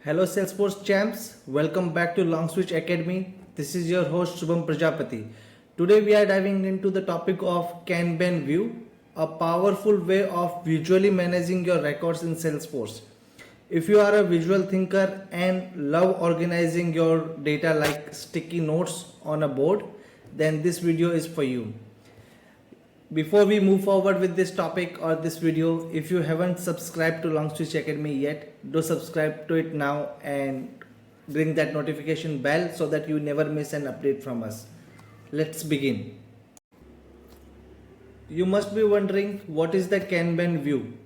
Hello Salesforce champs, welcome back to Long Switch Academy. This is your host Shubham Prajapati. Today we are diving into the topic of Kanban View, a powerful way of visually managing your records in Salesforce. If you are a visual thinker and love organizing your data like sticky notes on a board, then this video is for you. Before we move forward with this topic or this video, if you haven't subscribed to Long Switch Academy yet, do subscribe to it now and ring that notification bell so that you never miss an update from us. Let's begin. You must be wondering, what is the Kanban view?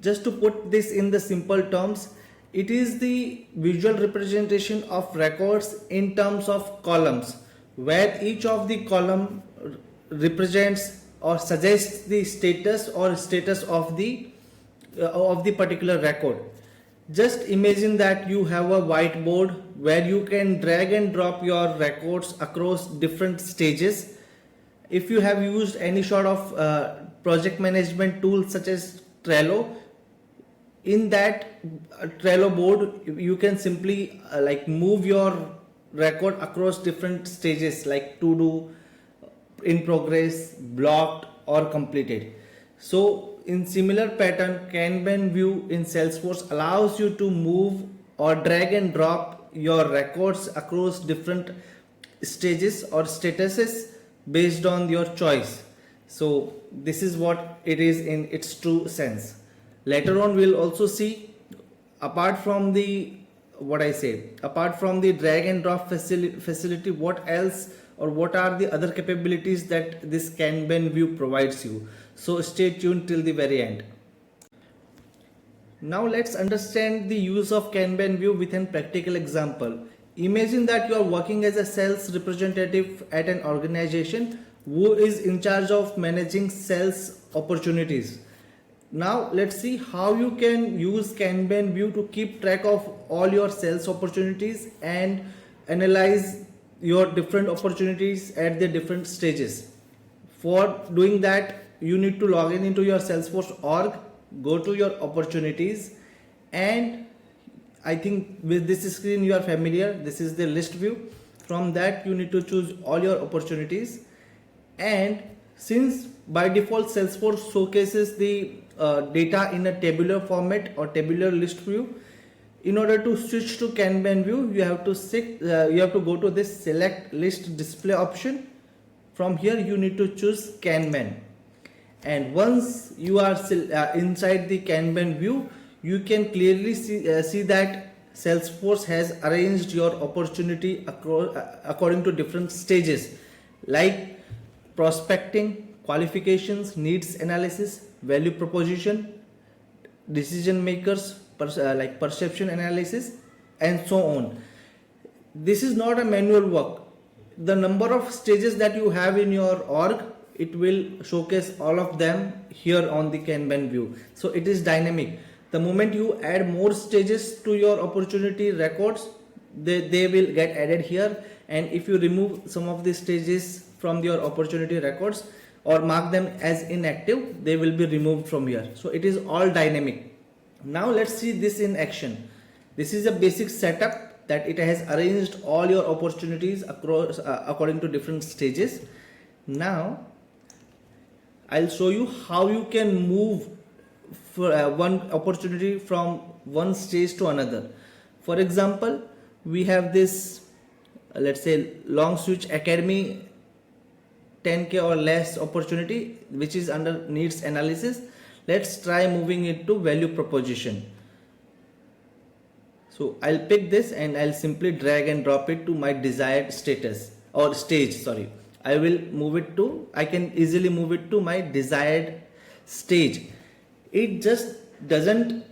Just to put this in the simple terms, it is the visual representation of records in terms of columns, where each of the column represents or suggests the status of the particular record. Just imagine that you have a whiteboard where you can drag and drop your records across different stages. If you have used any sort of project management tool such as Trello, in that Trello board you can simply move your record across different stages like to do, in progress, blocked or completed. So in similar pattern, Kanban view in Salesforce allows you to move or drag and drop your records across different stages or statuses based on your choice. So this is what it is in its true sense. Later on we'll also see, apart from the drag and drop facility, what else or what are the other capabilities that this Kanban view provides you. So stay tuned till the very end. Now let's understand the use of Kanban view with a practical example. Imagine that you are working as a sales representative at an organization who is in charge of managing sales opportunities. Now let's see how you can use Kanban view to keep track of all your sales opportunities and analyze your different opportunities at the different stages. For doing that, you need to log in into your Salesforce org, go to your opportunities, and I think with this screen you are familiar. This is the list view. From that you need to choose all your opportunities, and since by default Salesforce showcases the data in a tabular format or tabular list view, in order to switch to Kanban view, you have to go to this select list display option. From here you need to choose Kanban, and once you are inside the Kanban view, you can clearly see that Salesforce has arranged your opportunity according to different stages like prospecting, qualifications, needs analysis, value proposition, decision makers, like perception analysis, and so on. This is not a manual work. The number of stages that you have in your org, it will showcase all of them here on the Kanban view. So it is dynamic. The moment you add more stages to your opportunity records, they will get added here, and if you remove some of the stages from your opportunity records or mark them as inactive, they will be removed from here. So it is all dynamic. Now let's see this in action. This is a basic setup that it has arranged all your opportunities across according to different stages. Now I'll show you how you can move one opportunity from one stage to another. For example, we have this let's say Long Switch Academy 10K or less opportunity, which is under needs analysis. Let's try moving it to value proposition. So I'll pick this and I'll simply drag and drop it to my desired status or stage. I can easily move it to my desired stage. It just doesn't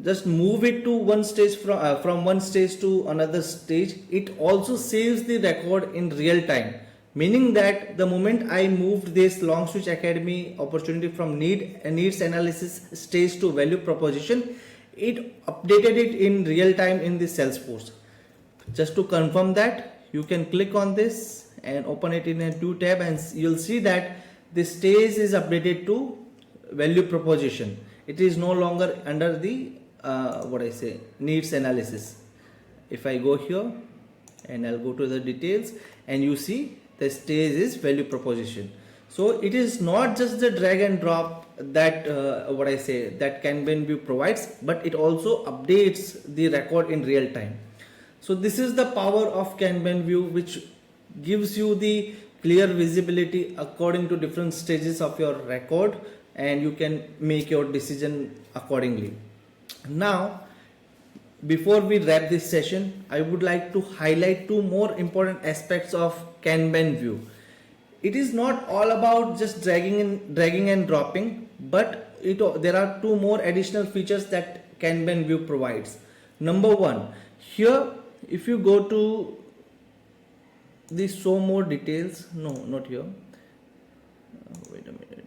just move it to one stage from one stage to another stage. It also saves the record in real time. Meaning that the moment I moved this Long Switch Academy opportunity from needs analysis stage to value proposition, it updated it in real time in the Salesforce. Just to confirm that, you can click on this and open it in a new tab, and you'll see that the stage is updated to value proposition. It is no longer under the needs analysis. If I go here and I'll go to the details, and you see the stage is value proposition. So it is not just the drag and drop that that Kanban view provides, but it also updates the record in real time. So this is the power of Kanban view, which gives you the clear visibility according to different stages of your record, and you can make your decision accordingly. Now, before we wrap this session, I would like to highlight two more important aspects of Kanban view. It is not all about just dragging and dropping, but there are two more additional features that Kanban view provides. Number one, here if you go to the show more details, no, not here. Wait a minute.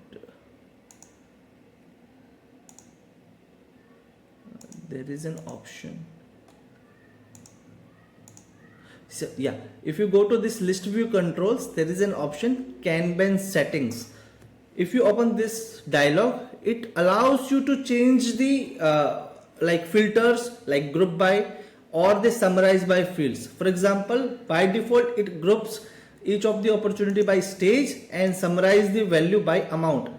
There is an option. So yeah, if you go to this list view controls, there is an option Kanban settings. If you open this dialog, it allows you to change the filters like group by or the summarize by fields. For example, by default it groups each of the opportunity by stage and summarize the value by amount.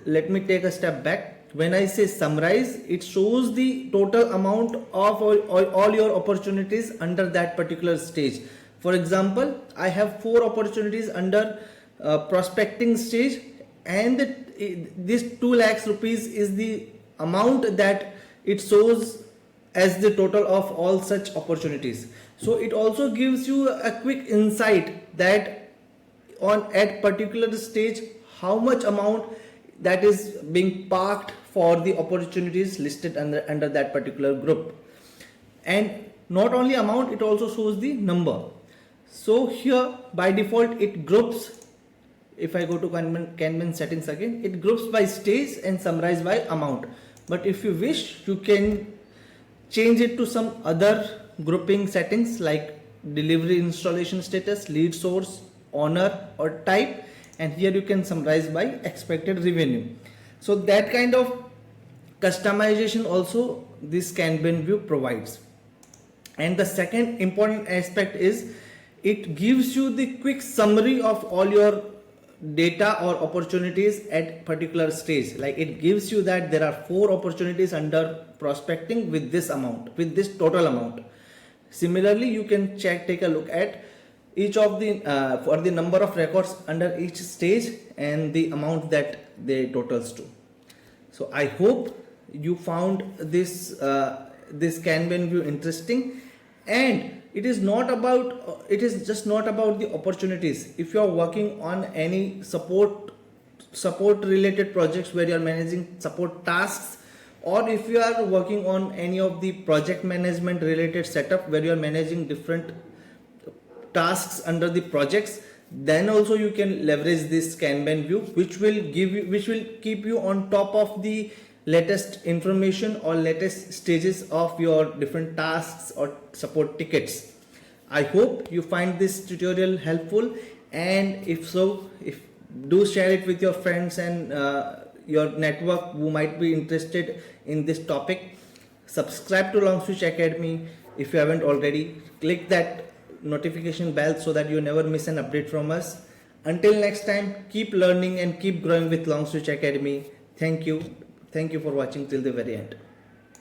Let me take a step back. When I say summarize, it shows the total amount of all your opportunities under that particular stage. For example, I have 4 opportunities under prospecting stage, and this 2 lakhs rupees is the amount that it shows as the total of all such opportunities. So it also gives you a quick insight that at particular stage how much amount that is being parked for the opportunities listed under that particular group. And not only amount, it also shows the number. So here by default it groups. If I go to Kanban settings again, it groups by stage and summarize by amount. But if you wish, you can change it to some other grouping settings like delivery installation status, lead source, honor or type, and here you can summarize by expected revenue. So that kind of customization also this Kanban view provides. And the second important aspect is it gives you the quick summary of all your data or opportunities at particular stage. Like it gives you that there are 4 opportunities under prospecting with this amount, with this total amount. Similarly, you can take a look at each of the for the number of records under each stage and the amount that they totals to. So I hope you found this Kanban view interesting, and it is just not about the opportunities. If you are working on any support related projects where you are managing support tasks, or if you are working on any of the project management related setup where you are managing different tasks under the projects, then also you can leverage this Kanban view, which will keep you on top of the latest information or latest stages of your different tasks or support tickets. I hope you find this tutorial helpful, and if so, do share it with your friends and your network who might be interested in this topic. Subscribe to Long Switch Academy if you haven't already. Click that notification bell so that you never miss an update from us. Until next time, keep learning and keep growing with Long Switch Academy. Thank you for watching till the very end.